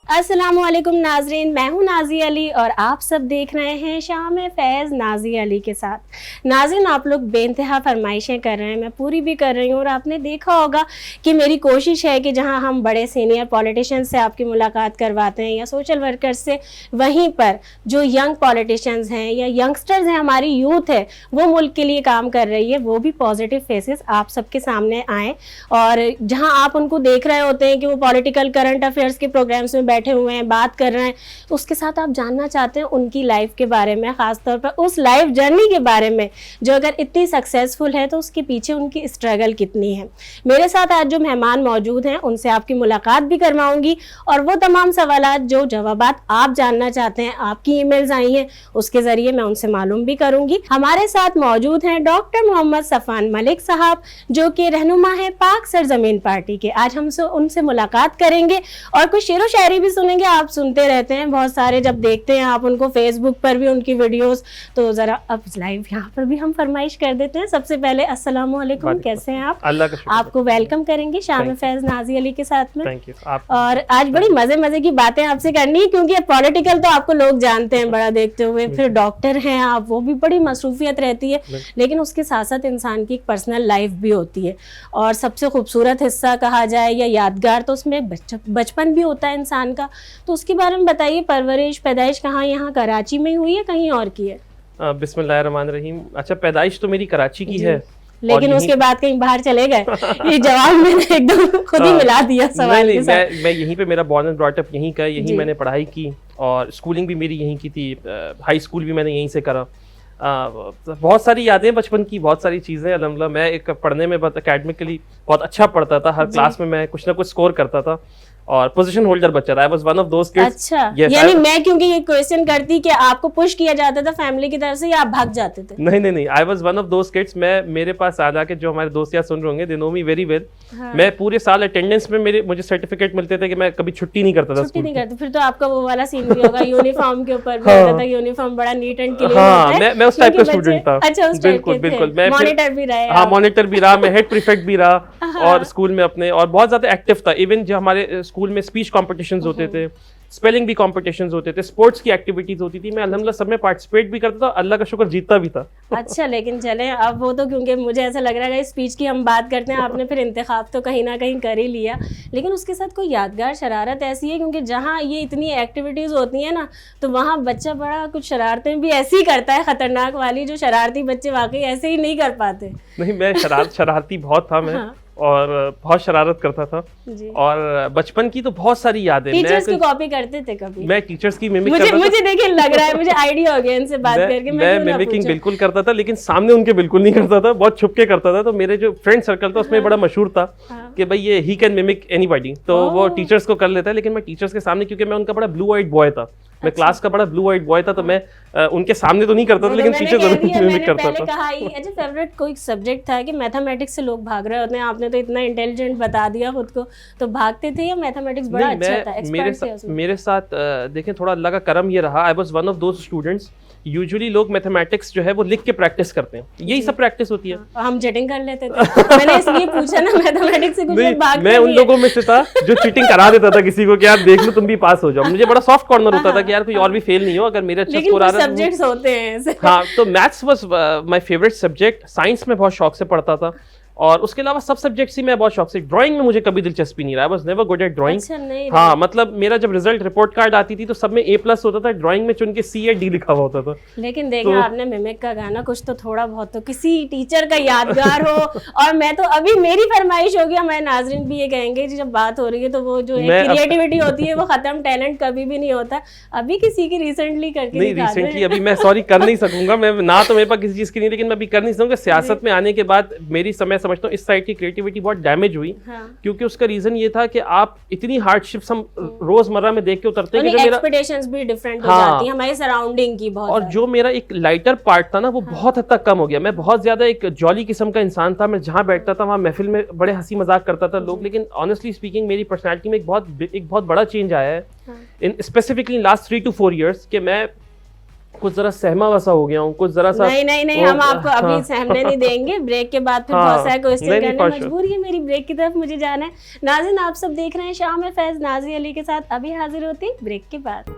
अस्सलामुअलैकुम नाजरीन, मैं हूं नाज़ी अली और आप सब देख रहे हैं शाम फैज़ नाज़ी अली के साथ। नाज़रीन, आप लोग बेइंतहा फरमाइशें कर रहे हैं, मैं पूरी भी कर रही हूं और आपने देखा होगा कि मेरी कोशिश है कि जहां हम बड़े सीनियर पॉलिटिशियन से आपकी मुलाकात करवाते हैं या सोशल वर्कर से, वहीं पर जो यंग पॉलिटिशियंस हैं या यंगस्टर्स हैं, हमारी यूथ है वो मुल्क के लिए काम कर रही है, वो भी पॉजिटिव फेसेस आप सबके सामने आएँ। और जहाँ आप उनको देख रहे होते हैं कि वो पॉलिटिकल करंट अफेयर्स के प्रोग्राम्स में बैठे हुए हैं, बात कर रहे हैं, उसके साथ आप जानना चाहते हैं उनकी लाइफ के बारे में, खासतौर पर उस लाइफ जर्नी के बारे में जो अगर इतनी सक्सेसफुल है तो उसके पीछे उनकी स्ट्रगल कितनी है। मेरे साथ आज जो मेहमान मौजूद हैं उनसे आपकी मुलाकात भी करवाऊंगी और वो तमाम सवालात जो जवाबात आप जानना चाहते हैं, आपकी ईमेल्स आई हैं, उसके जरिए मैं उनसे मालूम भी करूंगी। हमारे साथ मौजूद हैं डॉक्टर मोहम्मद सफ़ान मलिक साहब, जो कि रहनुमा है पाक सरजमीन पार्टी के। आज हम उनसे मुलाकात करेंगे और कुछ शेरो शायरी भी सुनेंगे। आप सुनते रहते हैं बहुत सारे, जब देखते हैं आप उनको फेसबुक पर भी उनकी वीडियोस, तो ज़रा अब लाइव यहाँ पर भी हम फरमाइश कर देते हैं। सबसे पहले अस्सलाम वालेकुम, कैसे हैं आप? अल्लाह का शुक्र। आपको वेलकम करेंगे शाम फैज़ नाज़ी अली के साथ में। Thank you. और आज बड़ी मज़े की बातें आपसे करनी है, क्योंकि पॉलिटिकल तो आपको लोग जानते हैं बड़ा देखते हुए, फिर डॉक्टर हैं आप, वो भी बड़ी मसरूफियत रहती है, लेकिन उसके साथ साथ इंसान की एक पर्सनल लाइफ भी होती है। और सबसे खूबसूरत हिस्सा कहा जाए या यादगार तो उसमें बचपन भी होता है इंसान का। तो उसके बारे में बताइए, परवरिश पैदाइश कहाँ, यहाँ कराची में हुई है कहीं और की है? बिस्मिल्लाहिर्रहमानिर्रहीम। अच्छा, पैदाइश तो मेरी कराची की है, लेकिन उसके बाद कहीं बाहर चले गए? ये जवाब मैंने एकदम खुद ही मिला दिया सवाल के साथ। मैं यहीं पे, मेरा बॉर्न एंड ब्रॉट अप यहीं का है, यहीं मैंने पढ़ाई की और स्कूलिंग भी मेरी यहीं की थी। हाई स्कूल भी मैंने यहीं से करा। बहुत सारी यादें बचपन की, बहुत सारी चीज़ें। अल्हम्दुलिल्लाह मैं एक पढ़ने में बहुत एकेडमिकली बहुत अच्छा पढ़ता था, हर क्लास में मैं कुछ ना कुछ स्कोर करता था और पोजीशन होल्डर बच्चा था। I was one of those kids. अच्छा, यानी मैं क्योंकि ये क्वेश्चन करती कि आपको पुश किया जाता था फैमिली की तरफ से या आप भाग जाते थे? नहीं, I was one of those kids. मेरे पास आ जाके, जो हमारे दोस्त यार सुन रहे होंगे, they know me very well. मैं पूरे साल अटेंडेंस में मुझे सर्टिफिकेट मिलते थे कि मैं कभी छुट्टी नहीं करता था। छुट्टी नहीं करते? फिर तो आपका वो वाला सीन भी होगा यूनिफॉर्म के ऊपर भी होता था, यूनिफॉर्म बड़ा नीट एंड क्लीन होता है। मैं उस टाइप का स्टूडेंट था। अच्छा, उस टाइप के थे। बिल्कुल। मैं मॉनिटर भी रहे? हाँ, मॉनिटर भी रहा, मैं हेड प्रीफेक्ट भी रहा और स्कूल में अपने, और बहुत ज्यादा एक्टिव था। इवन जो हमारे स्कूल में स्पीच कॉम्पिटिशन्स होते थे, स्पेलिंग भी कॉम्पिटिशन्स होते थे, स्पोर्ट्स की एक्टिविटीज होती थी, मैं अल्हम्दुलिल्लाह सब में पार्टिसिपेट भी करता था, अल्लाह का शुक्र जीतता भी था। अच्छा, लेकिन चले अब वो तो, क्योंकि मुझे ऐसा लग रहा है स्पीच की हम बात करते हैं, आपने फिर इंतखाब तो कहीं ना कहीं कर ही लिया, लेकिन उसके साथ कोई यादगार शरारत ऐसी है? क्योंकि जहाँ ये इतनी एक्टिविटीज़ होती हैं ना, तो वहाँ बच्चा बड़ा कुछ शरारतें भी ऐसी करता है खतरनाक वाली, जो शरारती बच्चे वाकई ऐसे ही नहीं कर पाते। नहीं, मैं शरारती बहुत था मैं। हाँ। और बहुत शरारत करता था जी। और बचपन की तो बहुत सारी यादें। टीचर्स की कॉपी करते थे कभी? मैं टीचर्स की मिमिक करता था। मुझे देखिए लग रहा है, मुझे आइडिया हो गया इनसे बात करके। मैं मिमिकिंग बिल्कुल करता था, लेकिन सामने उनके बिल्कुल नहीं करता था, बहुत छुप के करता था। तो मेरे जो फ्रेंड सर्कल था उसमें बड़ा मशहूर था कि भाई ये ही कैन मिमिक एनीबॉडी, तो वो टीचर्स को कर लेता है। लेकिन मैं टीचर्स के सामने, क्योंकि मैं उनका बड़ा ब्लू आइड बॉय था, मैं क्लास का बड़ा ब्लू आइड बॉय था, तो मैं उनके सामने तो नहीं करता था, लेकिन पीछे जरूर मिमिक करता था। कहा ही। अच्छा, फेवरेट कोई सब्जेक्ट था कि मैथमेटिक्स से लोग भाग रहे होते हैं? आपने तो इतना इंटेलिजेंट बता दिया खुद को, तो भागते थे या मैथमेटिक्स बड़ा अच्छा था, एक्सपर्ट थे उसमें? मेरे साथ देखें, थोड़ा अल्लाह का करम ये रहा, I was one of those students. Usually लोग मैथमेटिक्स जो है वो लिख के प्रैक्टिस करते हैं, यही सब प्रैक्टिस होती है। हम चीटिंग कर लेते थे। मैंने इसलिए पूछा ना, मैथमेटिक्स से कुछ लोग भागते। मैं उन लोगों में से था जो चीटिंग करा देता था किसी को कि यार देख लो तुम भी पास हो जाओ। मुझे बड़ा सॉफ्ट कॉर्नर होता था कि यार कोई और भी फेल नहीं हो, अगर मेरे अच्छा स्कोर आ रहा है। सब्जेक्ट्स होते हैं। हाँ, तो maths was my favourite subject. Science में बहुत शौक से पढ़ता था और उसके अलावा सब सब्जेक्ट्स ही मैं बहुत शौक से। ड्राइंग में मुझे कभी दिलचस्पी नहीं रहा, I was never good at drawing. हाँ, मतलब मेरा जब रिजल्ट रिपोर्ट कार्ड आती थी तो सब में A+ होता था, ड्राइंग में चुन के C या D लिखा हुआ होता था। लेकिन देखा तो, आपने मिमिक का गाना, कुछ तो थोड़ा बहुत तो किसी टीचर का यादगार हो। और मैं तो अभी मेरी फरमाइश होगी, हमारे नाजरीन भी ये कहेंगे जब बात हो रही है तो वो जो क्रिएटिविटी होती है वो खत्म, टैलेंट कभी भी नहीं होता। अभी किसी की रिसेंटली करके नहीं, रिसेंटली अभी मैं सॉरी कर नहीं सकूंगा, मैं ना तो मेरे पास किसी चीज की नहीं, लेकिन मैं अभी कर नहीं सकूंगा। सियासत में आने के बाद मेरी समय समझता हूँ इस साइड की क्रिएटिविटी बहुत डैमेज हुई। हाँ। क्योंकि उसका रीजन ये था कि आप इतनी हार्डशिप्स हम रोजमर्रा में देख के उतरते हैं कि जो एक्सपेक्टेशंस भी डिफरेंट हो जाती हैं हमारी सराउंडिंग की बहुत, और जो मेरा एक लाइटर पार्ट था ना वो बहुत हद तक कम हो गया। मैं बहुत ज्यादा एक जॉली किस्म का इंसान था, मैं जहाँ बैठता था वहाँ महफिल में बड़े हंसी मजाक करता था लोग, लेकिन ऑनेस्टली स्पीकिंग मेरी पर्सनैलिटी में एक बहुत बड़ा चेंज आया है इन स्पेसिफिकली लास्ट 3 to 4 years कि मैं कुछ जरा सहमा वसा हो गया हूँ, कुछ जरा सा नहीं हम आपको अभी सहमने नहीं देंगे। ब्रेक के बाद फिर बहुत सारे क्वेश्चन करने मजबूरी है मेरी, ब्रेक की तरफ मुझे जाना है। नाज़रीन, आप सब देख रहे हैं शाम में फैज नाज़ी अली के साथ, अभी हाजिर होती ब्रेक के बाद।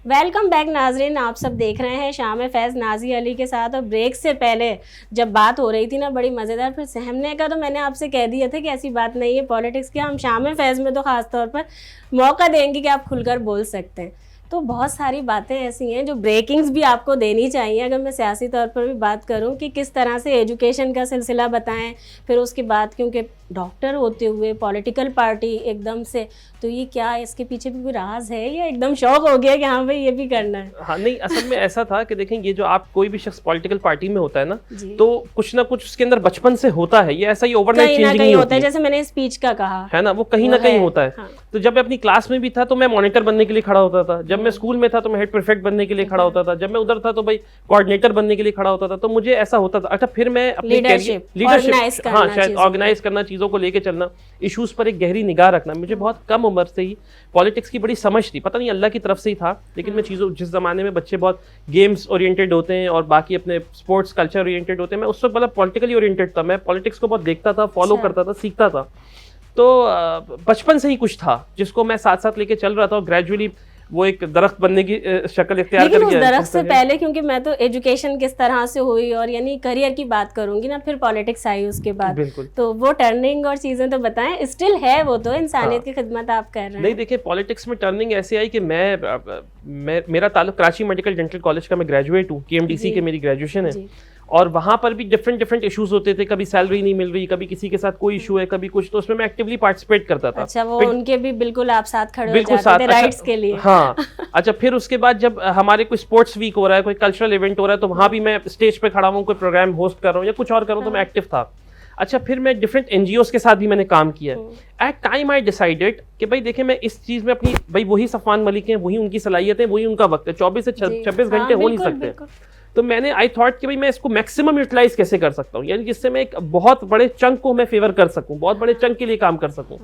वेलकम बैक नाजरीन, आप सब देख रहे हैं शाम में फैज़ नाज़ी अली के साथ। और ब्रेक से पहले जब बात हो रही थी ना बड़ी मज़ेदार, फिर सहमने का तो मैंने आपसे कह दिया था कि ऐसी बात नहीं है पॉलिटिक्स की, हम शाम में फैज़ में तो ख़ास तौर पर मौका देंगे कि आप खुलकर बोल सकते हैं। तो बहुत सारी बातें ऐसी हैं जो ब्रेकिंग्स भी आपको देनी चाहिए। अगर मैं सियासी तौर पर भी बात करूं कि किस तरह से एजुकेशन का सिलसिला बताएं, फिर उसके बाद क्योंकि डॉक्टर होते हुए पॉलिटिकल पार्टी एकदम से, तो ये क्या इसके पीछे भी कोई राज है या एकदम शौक हो गया कि हाँ भाई ये भी करना है? हाँ नहीं, असल में ऐसा था कि देखें, ये जो आप कोई भी शख्स पॉलिटिकल पार्टी में होता है ना, तो कुछ ना कुछ उसके अंदर बचपन से होता है, ये ऐसा ही ओवरनाइट चेंजिंग नहीं होता है। जैसे मैंने स्पीच का कहा है ना, वो कहीं ना कहीं होता है। तो जब मैं अपनी क्लास में भी था तो मैं मॉनिटर बनने के लिए खड़ा होता था, जब मैं स्कूल में था तो मैं हेड प्रीफेक्ट बनने के लिए खड़ा होता था, जब मैं उधर था तो भाई कोऑर्डिनेटर बनने के लिए खड़ा होता था। तो मुझे ऐसा होता था। अच्छा, फिर मैं अपनी लीडरशिप, हाँ शायद ऑर्गेनाइज करना, चीजों को लेके चलना, इश्यूज पर एक गहरी निगाह रखना, मुझे बहुत कम उम्र से ही पॉलिटिक्स की बड़ी समझ थी। पता नहीं अल्लाह की तरफ से ही था, लेकिन मैं चीज़ों, जिस ज़माने में बच्चे बहुत गेम्स ओरिएंटेड होते हैं और बाकी अपने स्पोर्ट्स कल्चर ओरिएंटेड होते हैं, मैं उस वक्त मतलब पॉलिटिकली ओरिएंटेड था। मैं पॉलिटिक्स को बहुत देखता था, फॉलो करता था, सीखता था। तो बचपन से ही कुछ था जिसको मैं साथ साथ लेके चल रहा था और ग्रेजुअली वो एक दरख्त बनने की शक्ल इख्तियार कर गया। दरख्त से पहले, क्योंकि मैं तो एजुकेशन किस तरह से हुई और यानी करियर की बात करूंगी ना, फिर पॉलिटिक्स आई उसके बाद, तो वो टर्निंग और चीजें तो बताएं। स्टिल है वो तो इंसानियत की खिदमत आप कर रहे हैं। नहीं देखिए, पॉलिटिक्स में टर्निंग ऐसे आई कि मेरा ताल्लुक कराची मेडिकल डेंटल कॉलेज का, मैं ग्रेजुएट हूँ, KMDC के मेरी ग्रेजुएशन है, और वहाँ पर भी डिफरेंट इश्यूज होते थे। कभी सैलरी नहीं मिल रही, कभी किसी के साथ कोई इशू है, कभी कुछ, तो उसमें मैं एक्टिवली पार्टिसिपेट करता था। अच्छा, वो उनके भी बिल्कुल आप साथ खड़े हो जाते थे राइट्स के लिए। हाँ अच्छा, फिर उसके बाद जब हमारे कोई स्पोर्ट्स वीक हो रहा है, कोई कल्चरल इवेंट हो रहा है, तो वहाँ भी मैं स्टेज पे खड़ा हूँ, कोई प्रोग्राम होस्ट कर रहा हूँ या कुछ और कर रहा हूँ, तो मैं एक्टिव था। अच्छा, फिर मैं डिफरेंट NGOs के साथ भी मैंने काम किया। एट टाइम आई डिसाइडेड कि भाई देखें, मैं इस चीज़ में अपनी, भाई वही सफ़वान मलिक हैं, वही उनकी सलाहियत है, वही उनका वक्त है, 24 से 26 घंटे हो नहीं सकते। तो मैंने आई थॉट कि भाई मैं इसको मैक्सिमम यूटिलाइज कैसे कर सकता हूँ, यानी जिससे मैं एक बहुत बड़े चंक को मैं फेवर कर सकूँ, बहुत बड़े चंक के लिए काम कर सकूँ।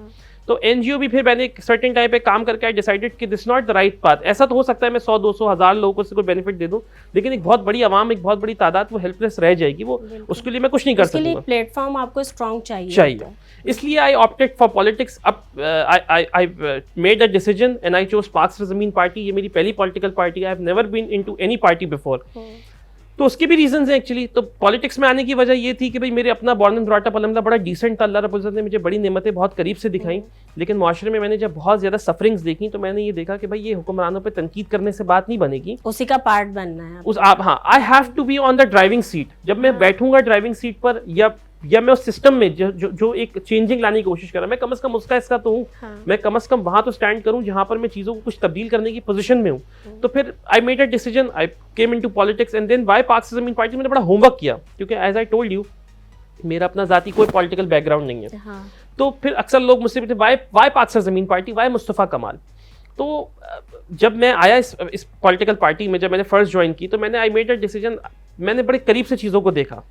तो NGO भी फिर मैंने एक सर्टेन टाइम पे काम करके आई डिसाइडेड कि this not the right path. ऐसा तो हो सकता है मैं 100, 200, 1000 लोगों को कोई बेनिफिट दे दूं, लेकिन एक बहुत बड़ी आवाम, एक बहुत बड़ी तादाद वो हेल्पलेस रह जाएगी, वो उसके लिए मैं कुछ नहीं कर सकूंगा। उसके लिए प्लेटफॉर्म आपको स्ट्रांग चाहिए। इसलिए आई ऑप्टेड फॉर पॉलिटिक्स। अब I made a decision and I chose Pak Zameen party. ये मेरी पहली political party. I have never been into any party before. तो उसके भी रीजंस हैं एक्चुअली। तो पॉलिटिक्स में आने की वजह ये थी कि भाई मेरे अपना बॉर्न एंड ब्रॉट अप अलहमदुलिल्लाह बड़ा डिसेंट था, अल्लाह रब्बुल इज़्ज़त ने मुझे बड़ी नेमतें बहुत करीब से दिखाई, लेकिन माशरे में मैंने जब बहुत ज़्यादा सफरिंग्स देखी तो मैंने ये देखा कि भाई ये हुक्मरानों पे तनकीद करने से बात नहीं बनेगी, उसी का पार्ट बनना है उस आप। हाँ, I have to be on the driving seat. जब मैं बैठूंगा ड्राइविंग सीट पर या मैं उस सिस्टम में जो एक चेंजिंग लाने की कोशिश कर रहा है, मैं कम से कम उसका हिस्सा तो हूँ। मैं कम से कम वहां तो स्टैंड करूँ जहां पर मैं चीज़ों को कुछ तब्दील करने की पोजीशन में हूँ। तो फिर I made a decision, I came into politics and then वाई पाक ज़मीन पार्टी। मैंने बड़ा होमवर्क किया, क्योंकि एज आई टोल्ड यू मेरा अपना जाती कोई पॉलिटिकल बैकग्राउंड नहीं है। तो फिर अक्सर लोग मुझसे पूछते Y Pak Zameen party, Y Mustafa कमाल। तो जब मैं आया इस पॉलिटिकल पार्टी में, जब मैंने फर्स्ट ज्वाइन की, तो मैंने आई मेड अ डिसीजन, मैंने बड़े करीब से चीज़ों को देखा।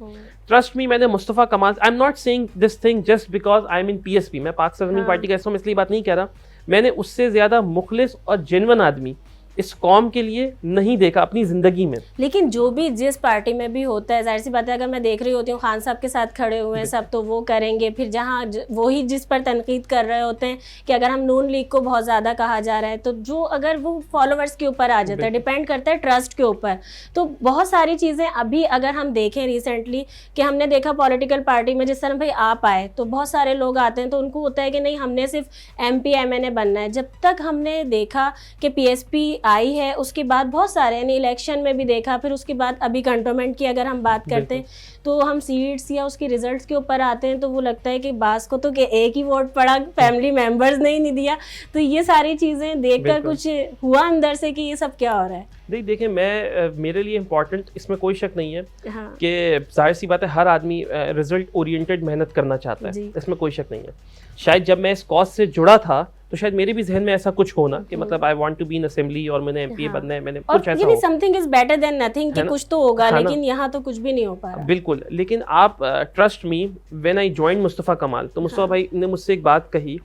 ट्रस्ट मी, मैंने मुस्तफ़ा कमाल, I am not saying this thing just because I am in PSP, मैं पाक ज़मीन पार्टी का हिस्सा हूं इसलिए बात नहीं कह रहा। मैंने उससे ज़्यादा मुखलिस और जेन्युइन आदमी इस कौम के लिए नहीं देखा अपनी ज़िंदगी में। लेकिन जो भी जिस पार्टी में भी होता है, जाहिर सी बात है, अगर मैं देख रही होती हूँ खान साहब के साथ खड़े हुए हैं सब, तो वो करेंगे। फिर जहाँ वही जिस पर तनकीद कर रहे होते हैं कि अगर हम नून लीग को बहुत ज़्यादा कहा जा रहा है, तो जो अगर वो फॉलोअर्स के ऊपर आ जाता है, डिपेंड करता है ट्रस्ट के ऊपर। तो बहुत सारी चीज़ें अभी अगर हम देखें रिसेंटली कि हमने देखा पॉलिटिकल पार्टी में, जिस तरह भाई आप आए तो बहुत सारे लोग आते हैं, तो उनको होता है कि नहीं हमने सिर्फ MP MNA बनना है। जब तक हमने देखा कि PSP आई है, उसके बाद बहुत सारे यानी इलेक्शन में भी देखा, फिर उसके बाद अभी कंटोनमेंट की अगर हम बात करते हैं, तो हम सीट्स या उसके रिजल्ट्स के ऊपर आते हैं, तो वो लगता है कि बास को तो एक ही वोट पड़ा, फैमिली मेंबर्स ने ही नहीं दिया। तो ये सारी चीज़ें देखकर कुछ हुआ अंदर से कि ये सब क्या हो रहा है। नहीं देखिए, मेरे लिए इम्पोर्टेंट, इसमें कोई शक नहीं है कि जाहिर सी बात है हर आदमी रिजल्ट ओरिएंटेड मेहनत करना चाहता है, इसमें कोई शक नहीं है। शायद जब मैं इस कॉज से जुड़ा था तो शायद मेरे भी जहन में ऐसा कुछ होना कि मतलब I want to be in assembly और मैंने MPA बनना है, मैंने कुछ ऐसा हो। Something is better than nothing कि कुछ तो होगा, लेकिन यहाँ तो कुछ भी नहीं हो पा रहा। बिल्कुल, लेकिन आप trust me, when I join Mustafa कमाल, तो मुस्तफ़ा भाई ने मुझसे एक बात कही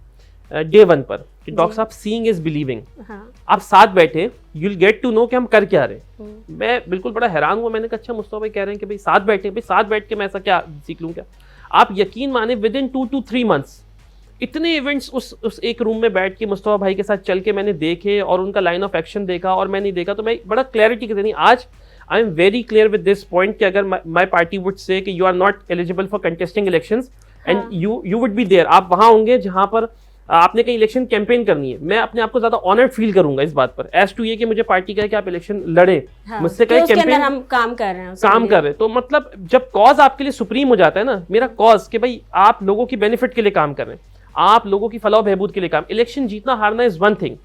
डे 1 पर कि डॉक्टर साहब सीइंग इज बिलीविंग। हाँ। आप साथ बैठे, you will get to know कि हम कर क्या रहे हैं। मैं बिल्कुल बड़ा हैरान हुआ, मैंने कहा अच्छा मुस्तफा भाई कह रहे हैं कि भाई साथ बैठे, भाई साथ बैठ के मैं ऐसा क्या सीख लूँ क्या? आप यकीन माने विद इन 2 to 3 months इतने इवेंट्स उस एक रूम में बैठ के मुस्तफा भाई के साथ चल के मैंने देखे और उनका लाइन ऑफ एक्शन देखा और मैं नहीं देखा, तो मैं बड़ा क्लैरिटी के देनी आज I am very clear with this point कि अगर माई पार्टी वुड से कि you are not eligible for contesting elections and you would be there, आप वहां होंगे जहां पर आपने कहीं इलेक्शन कैंपेन करनी है, मैं अपने आप को ज्यादा ऑनर्ड फील करूंगा इस बात पर एज टू ये कि मुझे पार्टी कहे कि आप इलेक्शन लड़े, मुझसे कहे कैंपेन हम काम कर रहे हैं, काम कर रहे हैं। तो मतलब जब कॉज आपके लिए सुप्रीम हो जाता है ना, मेरा कॉज कि भाई आप लोगों की बेनिफिट के लिए काम कर रहे हैं, आप लोगों की फलाह बहबूद के लिए काम, इलेक्शन जीतना हारना is one thing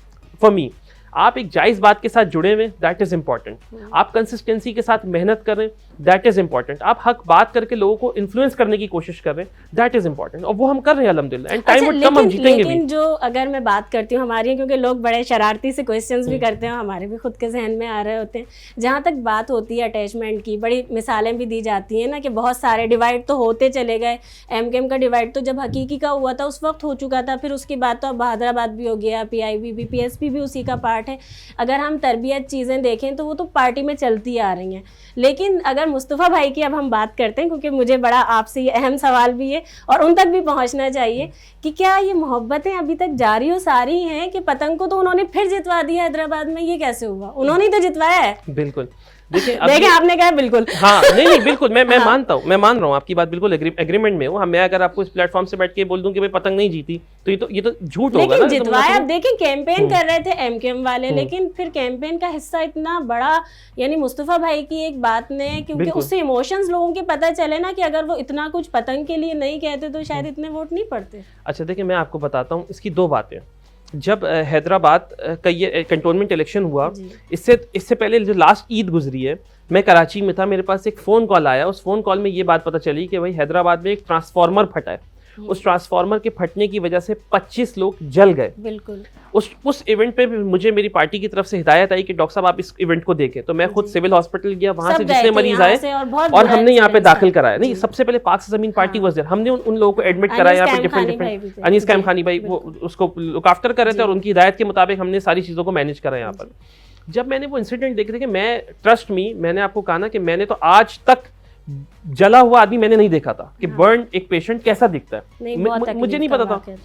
for me, आप एक जायज बात के साथ जुड़े हुए, दैट इज इंपॉर्टेंट, आप कंसिस्टेंसी के साथ मेहनत कर रहे हैं, दैट इज इंपॉर्टेंट, आप हक बात करके लोगों को इन्फ्लुएंस करने की कोशिश कर रहे हैं, दैट इज इंपॉर्टेंट, और वो हम कर रहे हैं अल्हम्दुलिल्लाह, एंड टाइम वुड कम हम जीतेंगे भी। लेकिन जो अगर मैं बात करती हूँ हमारी, क्योंकि लोग बड़े शरारती से क्वेश्चंस भी करते हैं, हमारे भी खुद के जहन में आ रहे होते हैं, जहाँ तक बात होती है अटैचमेंट की, बड़ी मिसालें भी दी जाती हैं ना कि बहुत सारे डिवाइड तो होते चले गए, एमकेएम का डिवाइड तो जब हकीकी का हुआ था उस वक्त हो चुका था, फिर उसके बाद तो अब हैदराबाद भी हो गया, पीआईबी भी, पीएसपी भी उसी का पार्ट है। अगर हम तरबियत चीज़ें देखें तो वो तो पार्टी में चलती आ रही हैं, लेकिन अगर मुस्तफ़ा भाई की अब हम बात करते हैं, क्योंकि मुझे बड़ा आपसे ये अहम सवाल भी है और उन तक भी पहुंचना चाहिए कि क्या ये मोहब्बतें अभी तक जारी और सारी हैं कि पतंग को तो उन्होंने फिर जितवा दिया हैदराबाद में, ये कैसे हुआ? उन्होंने ही तो जितवाया है। बिल्कुल, देखिए आपने कहा बिल्कुल, हाँ नहीं बिल्कुल, मैं मानता हूँ, मैं मान रहा हूँ आपकी बात, बिल्कुल एग्रीमेंट में हूँ। मैं अगर आपको इस प्लेटफॉर्म से बैठ के बोल दूं कि भाई पतंग नहीं जीती, तो ये तो झूठ होगा ना। लेकिन जितवाया, अब देखिए कैंपेन कर रहे थे एमकेएम वाले, लेकिन फिर कैंपेन का हिस्सा इतना बड़ा, यानी मुस्तफा भाई की एक बात ने, क्योंकि उससे इमोशंस लोगों के पता चले ना कि अगर वो इतना कुछ पतंग के लिए नहीं कहते तो शायद इतने वोट नहीं पड़ते। अच्छा देखिए, मैं आपको बताता हूँ इसकी 2 बातें। जब हैदराबाद का ये कंटोनमेंट इलेक्शन हुआ, इससे पहले जो लास्ट ईद गुजरी है, मैं कराची में था, मेरे पास एक फ़ोन कॉल आया, उस फ़ोन कॉल में ये बात पता चली कि भाई हैदराबाद में एक ट्रांसफार्मर फटा है, उस ट्रांसफार्मर के फटने की वजह से 25 लोग जल गए। बिल्कुल। उस इवेंट पे मुझे मेरी पार्टी की तरफ से हिदायत आई कि डॉक्टर साहब आप इस इवेंट को देखें, तो मैं खुद सिविल हॉस्पिटल गया, वहां से जितने मरीज आए और हमने यहाँ पे दाखिल कराया। नहीं, सबसे पहले पाक से जमीन पार्टी वजह हमने उन लोगों को एडमिट कराया यहाँ पे, डिफरेंट अनीस कैम खानी भाई वो उसको लुक आफ्टर कर रहे थे और उनकी हिदायत के मुताबिक हमने सारी चीज़ों को मैनेज करा यहाँ पर। जब मैंने वो इंसिडेंट देखे थे कि मैं, ट्रस्ट मी, मैंने आपको कहा ना कि मैंने तो आज तक जला हुआ आदमी मैंने नहीं देखा था कि बर्न एक पेशेंट कैसा दिखता है, मुझे नहीं पता था।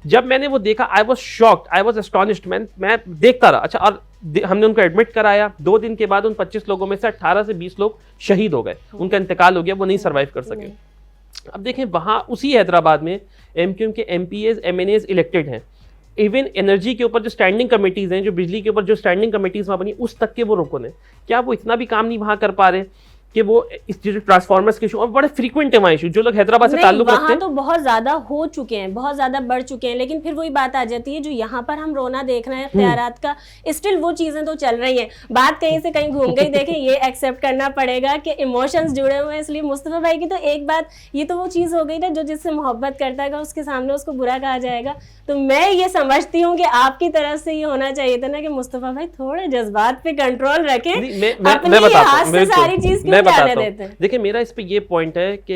जब मैंने वो देखा, I was shocked, I was astonished, मैं देखता रहा। अच्छा, और हमने उनको एडमिट कराया, 2 दिन के बाद उन 25 लोगों में से 18 से 20 लोग शहीद हो गए, उनका इंतकाल हो गया, वो नहीं सर्वाइव कर सके। अब देखें, वहाँ उसी हैदराबाद में एमक्यूएम के एमपीएज एमएनएज इलेक्टेड हैं, इवन एनर्जी के ऊपर जो स्टैंडिंग कमेटीज हैं, जो बिजली के ऊपर जो स्टैंडिंग कमेटीज वहाँ बनी, उस तक के वो रुकन है। क्या वो इतना भी काम नहीं वहाँ कर पा रहे कि वो इस ट्रांसफार्मर्स के इशू, और बड़े फ्रीक्वेंट है वहाँ इशू, जो लोग हैदराबाद से ताल्लुक रखते हैं तो बहुत ज्यादा हो चुके हैं, बहुत ज्यादा बढ़ चुके हैं, लेकिन फिर वही बात आ जाती है जो यहाँ पर हम रोना देख रहे हैं इख्तियारात का, स्टिल वो चीजें तो चल रही हैं। बात कहीं से कहीं घूम गई, देखें ये एक्सेप्ट करना पड़ेगा कि इमोशंस जुड़े हुए हैं, इसलिए मुस्तफा भाई की तो एक बात, ये तो वो चीज हो गई ना, जो जिससे मोहब्बत करता है उसके सामने उसको बुरा कहा जाएगा। तो मैं ये समझती हूँ कि आपकी तरफ से ये होना चाहिए था ना कि मुस्तफा भाई थोड़े जज्बात पे कंट्रोल रखें, अपने हाथ से सारी चीज क्यों जाने देते हैं। देखिए, मेरा इस पे ये पॉइंट है कि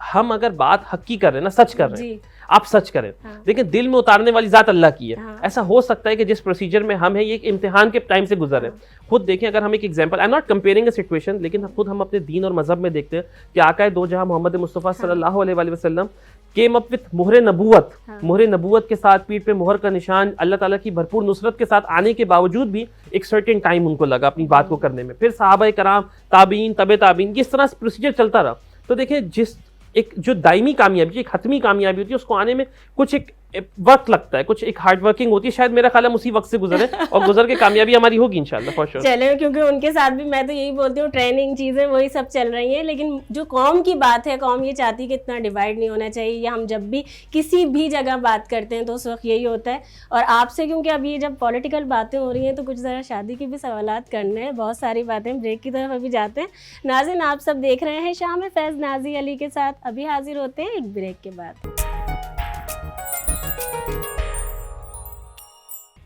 हम अगर बात हक की कर रहे हैं ना, सच कर रहे हैं, आप सच करें, देखिए दिल में उतारने वाली जात अल्लाह की है। ऐसा हो सकता है कि जिस प्रोसीजर में हम हैं, ये एक इम्तिहान के टाइम से गुजर है। खुद देखें, अगर हम एक example, I am not comparing a situation, लेकिन खुद हम अपने दीन और मजहब में देखते हैं कि आकाए दो जहां मोहम्मद मुस्तफ़ा सल्लल्लाहु अलैहि वसल्लम केम अप विथ मोहरे नबूवत, मोहरे नबूवत के साथ पीठ पे मोहर का निशान, अल्लाह ताला की भरपूर नुसरत के साथ आने के बावजूद भी एक सर्टेन टाइम उनको लगा अपनी बात को करने में। फिर सहाबा कराम, ताबीन, तबे ताबीन, इस तरह प्रोसीजर चलता रहा। तो देखिए, जिस एक जो दायमी कामयाबी, एक हतमी कामयाबी होती है, उसको आने में कुछ एक वक्त लगता है, कुछ एक हार्ड वर्किंग होती है। शायद मेरा ख्याल है उसी वक्त से गुजरे और गुजर के कामयाबी हमारी होगी इंशाल्लाह फॉर श्योर। चले, क्योंकि उनके साथ भी मैं तो यही बोलती हूँ, ट्रेनिंग चीजें वही सब चल रही हैं, लेकिन जो कौम की बात है, कौम ये चाहती है कि इतना डिवाइड नहीं होना चाहिए। या हम जब भी किसी भी जगह बात करते हैं तो उस वक्त यही होता है। और आपसे, क्योंकि अब ये जब पॉलिटिकल बातें हो रही हैं तो कुछ ज़रा शादी की भी सवालात करने हैं, बहुत सारी बातें। ब्रेक की तरफ अभी जाते हैं। नाज़रीन, आप सब देख रहे हैं शाम फैज़ नाज़ी अली के साथ, अभी हाजिर होते हैं एक ब्रेक के बाद।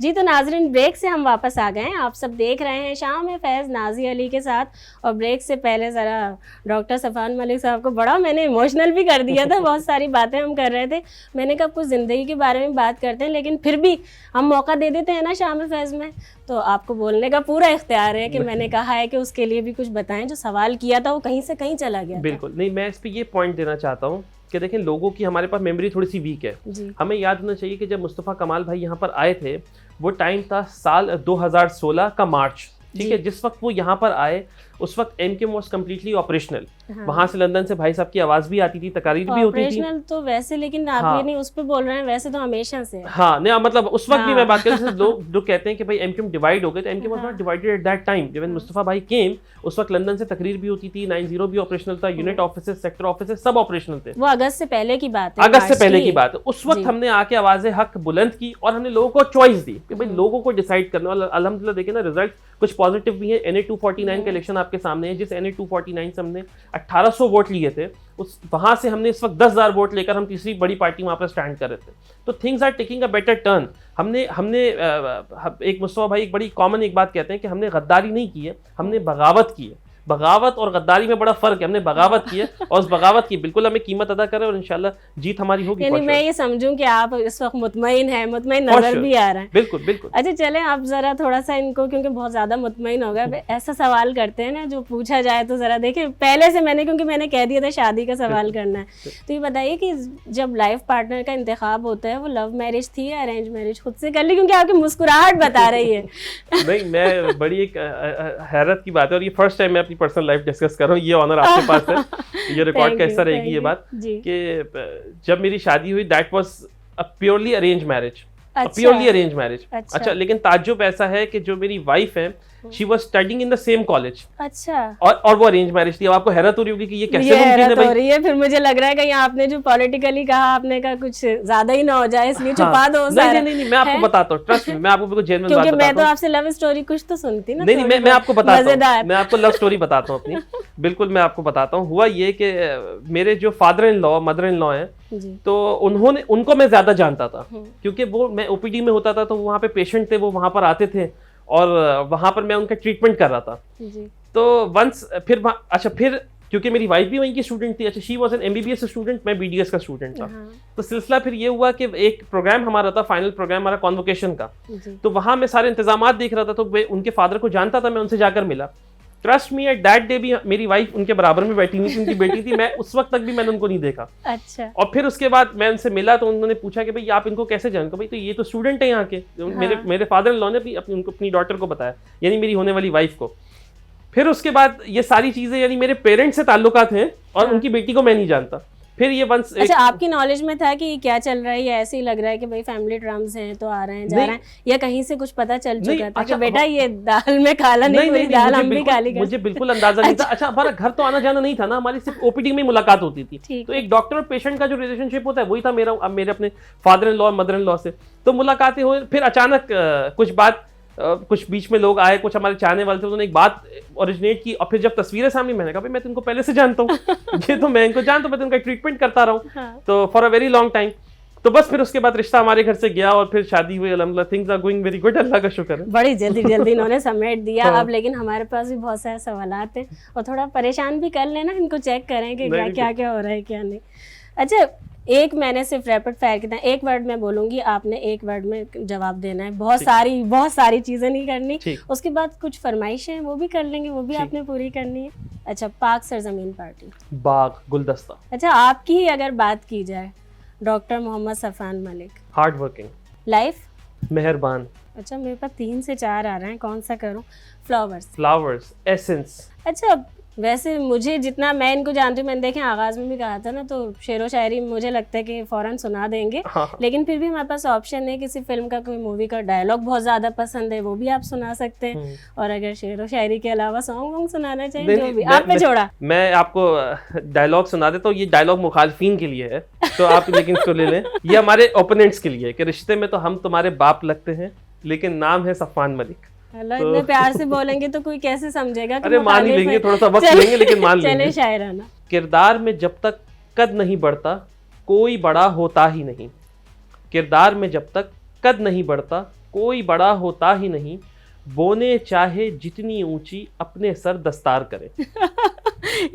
जी तो नाजरीन, ब्रेक से हम वापस आ गए हैं। आप सब देख रहे हैं शाम में फैज़ नाज़ी अली के साथ। और ब्रेक से पहले ज़रा डॉक्टर सफ़ान मलिक साहब को बड़ा मैंने इमोशनल भी कर दिया था। बहुत सारी बातें हम कर रहे थे। मैंने कहा कुछ ज़िंदगी के बारे में बात करते हैं, लेकिन फिर भी हम मौका दे देते हैं ना शाम में फैज़ में, तो आपको बोलने का पूरा इख्तियार है कि मैंने कहा है कि उसके लिए भी कुछ बताएं। जो सवाल किया था वो कहीं से कहीं चला गया। बिल्कुल नहीं, मैं इस पर ये पॉइंट देना चाहता हूँ कि देखें, लोगों की हमारे पास मेमोरी थोड़ी सी वीक है। हमें याद होना चाहिए कि जब मुस्तफ़ा कमाल भाई यहाँ पर आए थे, वो टाइम था साल 2016 का मार्च, ठीक है। जिस वक्त वो यहाँ पर आए उस वक्त एमकेएम वाज कम्प्लीटली ऑपरेशनल। वहां से लंदन से भाई साहब की आवाज भी आती थी, तकारीर भी होती थी। ऑपरेशनल तो वैसे, लेकिन आप ये नहीं उस पे बोल रहे हैं, वैसे तो हमेशा से। हाँ नहीं, मतलब उस वक्त भी मैं बात कर रहा हूँ। लोग जो कहते हैं कि भाई एमकेएम डिवाइड हो गए, तो MQM was not divided at that time. जब मुस्तफ़ा भाई केम, उस वक्त लंदन से तकरीर भी होती थी, 90 भी ऑपरेशनल था, यूनिट ऑफिसेस, सेक्टर ऑफिसेस सब ऑपरेशनल थे। वो अगस्त से पहले की बात है, अगस्त से पहले की बात है। उस वक्त हमने आके आवाज़ें हक बुलंद की और हमने लोगों को चॉइस दी कि भाई लोगों को डिसाइड करना। और अल्हम्दुलिल्लाह देखें ना, रिजल्ट कुछ पॉजिटिव भी है। NA 249 का इलेक्शन आपके सामने है। जिस NA 249 से हमने 1800 वोट लिए थे, उस वहां से हमने इस वक्त 10,000 वोट लेकर हम तीसरी बड़ी पार्टी वहां पर स्टैंड कर रहे थे। तो things are taking a better turn. हमने एक मुस्तफा भाई एक बड़ी कॉमन एक बात कहते हैं कि हमने गद्दारी नहीं की है, हमने बगावत की है। बगावत और गद्दारी में बड़ा फर्क है। हमने बगावत की है और उस बगावत की बिल्कुल हमें कीमत अदा करें और इंशाल्लाह जीत हमारी होगी। यानी मैं ये समझूं कि आप इस वक्त मुतमईन हैं, मुतमईन नजर भी आ रहा है। बिल्कुल बिल्कुल। अच्छा चलें, आप जरा थोड़ा सा इनको, क्योंकि बहुत ज्यादा मुतमईन हो गए, ऐसा सवाल करते हैं ना जो पूछा जाए तो जरा देखें। पहले से क्योंकि मैंने कह दिया था शादी का सवाल करना है, तो ये बताइए कि जब लाइफ पार्टनर का इंतखाब होता है, वो लव मैरिज थी या अरेंज मैरिज? खुद से कर ली, क्योंकि आपकी मुस्कुराहट बता रही है। नहीं, मैं बड़ी एक हैरत की बात है, और ये फर्स्ट टाइम मैं अपनी पर्सनल लाइफ डिस्कस कर रहा हूँ। ये ऑनर आपके पास है। ये रिकॉर्ड कैसा रहेगी ये बात कि जब मेरी शादी हुई, that was a purely arrange marriage. Purely arrange marriage. अच्छा, लेकिन ताज्जुब ऐसा है कि जो मेरी वाइफ है, she was studying in the same college. अच्छा। और वो अरेंज मैरिज थी। अब आपको हैरत हो रही होगी कि ये कैसे मुमकिन है भाई? हो रही है। फिर मुझे लग रहा है कि आपने जो पॉलिटिकली कहा, आपने कहा कुछ ज्यादा ही ना हो जाए, इसलिए छुपा दो। नहीं, मैं आपको बताता हूँ, ट्रस्ट मी, मैं आपको बिल्कुल जेन्युइन बात बताता हूँ। क्योंकि मैं तो आपसे लव स्टोरी कुछ तो सुनती ना। नहीं, मैं आपको बताता हूँ, मैं आपको लव स्टोरी बताता हूँ अपनी। बिल्कुल मैं आपको बताता हूँ। हुआ ये कि मेरे जो father in law, mother in law है, तो उनको मैं ज्यादा जानता था, क्योंकि वो, मैं ओपीडी में होता था, तो वहाँ पे पेशेंट थे, वो वहाँ पर आते थे और वहां पर मैं उनका ट्रीटमेंट कर रहा था। तो वंस फिर क्योंकि मेरी वाइफ भी वहीं की स्टूडेंट थी। अच्छा, she was an MBBS student, मैं BDS का स्टूडेंट था। तो सिलसिला फिर ये हुआ कि एक प्रोग्राम हमारा था, फाइनल प्रोग्राम हमारा कॉन्वोकेशन का। तो वहां मैं सारे इंतजाम देख रहा था, तो उनके फादर को जानता था, मैं उनसे जाकर मिला। Trust me, at that day भी मेरी वाइफ उनके बराबर में बैठी हुई थी, उनकी बेटी थी। मैं उस वक्त तक भी मैंने उनको नहीं देखा। अच्छा। और फिर उसके बाद मैं उनसे मिला, तो उन्होंने पूछा कि भाई आप इनको कैसे जानते हो? भाई तो ये तो स्टूडेंट है यहाँ के। मेरे फादर इन लॉ ने भी अपनी डॉटर को बताया, यानी मेरी होने वाली वाइफ को। फिर उसके बाद ये सारी चीजें, यानी मेरे पेरेंट्स से ताल्लुकात हैं और उनकी बेटी को मैं नहीं जानता। फिर ये अच्छा, आपकी नॉलेज में था कि क्या चल रहा है, या ऐसे ही लग रहा है कि भाई फैमिली ड्राम्स हैं तो आ रहे हैं, जा रहे हैं, या कहीं से कुछ पता चल चुका था कि बेटा ये दाल में काला नहीं, पूरी दाल हम भी काली कर? मुझे बिल्कुल अंदाजा नहीं था। अच्छा, हमारा घर तो आना जाना नहीं था ना, हमारी सिर्फ ओपीडी में मुलाकात होती थी। तो एक डॉक्टर और पेशेंट का जो रिलेशनशिप होता है, वही था मेरे अपने फादर इन लॉ और मदर इन लॉ से। तो मुलाकातें हुई। फिर अचानक कुछ बीच में लोग आए, कुछ हमारे चाहने वाले थे, उन्होंने एक बात ओरिजिनेट की। और फिर जब तस्वीरें सामने, मैंने कहा भाई मैं तुमको पहले से जानता हूँ। ये तो मैं इनको जानता हूँ, मैं तुमका ट्रीटमेंट करता रहा हूँ तो for a very long time. तो बस फिर उसके बाद रिश्ता हमारे घर से गया और फिर शादी हुई। अल्हम्दुलिल्लाह, things are going very good, अल्लाह का शुक्र है। बड़ी जल्दी इन्होंने समेट दिया। अब लेकिन हमारे पास भी बहुत सारे सवालात हैं और थोड़ा परेशान भी कर लेना, इनको चेक करें कि क्या हो रहा है क्या नहीं। अच्छा, एक मैंने सिर्फ रैपिड फायर की तरह एक वर्ड में बोलूंगी, आपने एक वर्ड में जवाब देना है। बहुत सारी चीजें नहीं करनी। उसके बाद कुछ फरमाइशें वो भी कर लेंगे, वो भी आपने पूरी करनी है। अच्छा, पाक सरजमीन पार्टी, बाग, गुलदस्ता। अच्छा, आपकी ही अगर बात की जाए, doctor Mohammad Safan Malik. Hard working. Life, मेहरबान। अच्छा, मेरे पास 3 से 4 आ रहे हैं, कौन सा करूं? Flowers, essence. अच्छा, वैसे मुझे जितना मैं इनको जानती हूँ, मैंने देखें आगाज में भी कहा था ना, तो शेरो शायरी मुझे लगता है कि फौरन सुना देंगे। लेकिन फिर भी हमारे पास ऑप्शन है, किसी फिल्म का, कोई मूवी का डायलॉग बहुत ज्यादा पसंद है, वो भी आप सुना सकते हैं। और अगर शेरो शायरी के अलावा सॉन्ग सुनाना चाहिए, जो भी आप पे छोड़ा। मैं आपको डायलॉग सुना देता हूँ। ये डायलॉग मुखालफीन के लिए है, तो आप लेकिन इसको ले लें। ये हमारे ओपोनेंट्स के लिए, कि रिश्ते में तो हम तुम्हारे बाप लगते हैं, लेकिन नाम है सफ़ान मलिक। इतने प्यार से बोलेंगे तो कोई कैसे समझेगा? अरे मान ही लेंगे, थोड़ा सा वक्त लेंगे, लेकिन मान लेंगे। चले शायराना। किरदार में जब तक कद नहीं बढ़ता, कोई बड़ा होता ही नहीं। किरदार में जब तक कद नहीं बढ़ता, कोई बड़ा होता ही नहीं, बोने चाहे जितनी ऊंची अपने सर दस्तार करे।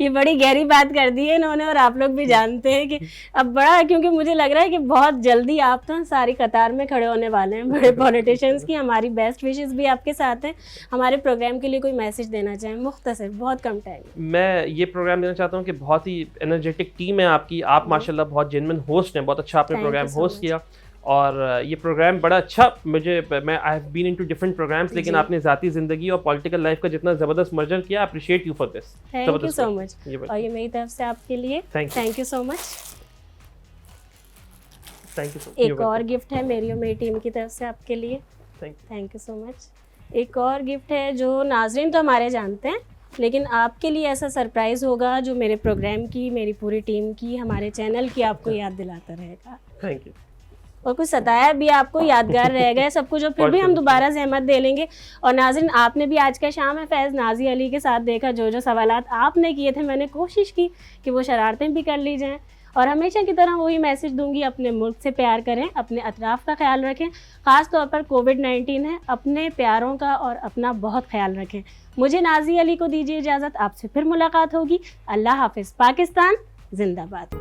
ये बड़ी गहरी बात कर दी है इन्होंने, और आप लोग भी जानते हैं कि अब बड़ा है, क्योंकि मुझे लग रहा है कि बहुत जल्दी आप तो सारी कतार में खड़े होने वाले हैं बड़े पॉलिटिशियंस की। हमारी बेस्ट विशेस भी आपके साथ हैं। हमारे प्रोग्राम के लिए कोई मैसेज देना चाहें, मुख्तसर, बहुत कम टाइम। मैं ये प्रोग्राम देना चाहता हूँ कि बहुत ही एनर्जेटिक टीम है आपकी, आप माशाल्लाह बहुत जेन्युइन होस्ट हैं, बहुत अच्छा आपने Thank programme you so host much. किया। और ये प्रोग्राम बड़ा अच्छा, मैं I have been into different programmes, लेकिन जी। आपने ज़ाती ज़िंदगी और पॉलिटिकल लाइफ का जितना ज़बरदस्त मर्जर किया, appreciate you for this. Thank you so much. ये और ये मेरी तरफ से आपके लिए Thank you so much. Thank you so एक और गिफ्ट है मेरी और मेरी टीम की तरफ से आपके लिए। Thank you so much. एक और गिफ्ट है जो नाजरीन तो हमारे जानते हैं, लेकिन आपके लिए ऐसा सरप्राइज़ होगा जो मेरे प्रोग्राम की, मेरी पूरी टीम की, हमारे चैनल की आपको याद दिलाता रहेगा। Thank you. और कुछ सताया भी आपको, यादगार रह गए सब कुछ, और फिर भी हम दोबारा ज़हमत दे लेंगे। और नाज़रीन, आपने भी आज का शाम है फैज़ नाज़ी अली के साथ देखा, जो जो सवालात आपने किए थे मैंने कोशिश की कि वो शरारतें भी कर ली जाएं। और हमेशा की तरह वही मैसेज दूंगी, अपने मुल्क से प्यार करें, अपने अतराफ़ का ख्याल रखें, ख़ास तौर पर कोविड-19 है, अपने प्यारों का और अपना बहुत ख्याल रखें। मुझे नाज़ी अली को दीजिए इजाज़त, आपसे फिर मुलाकात होगी। अल्लाह हाफ़िज़। पाकिस्तान जिंदाबाद।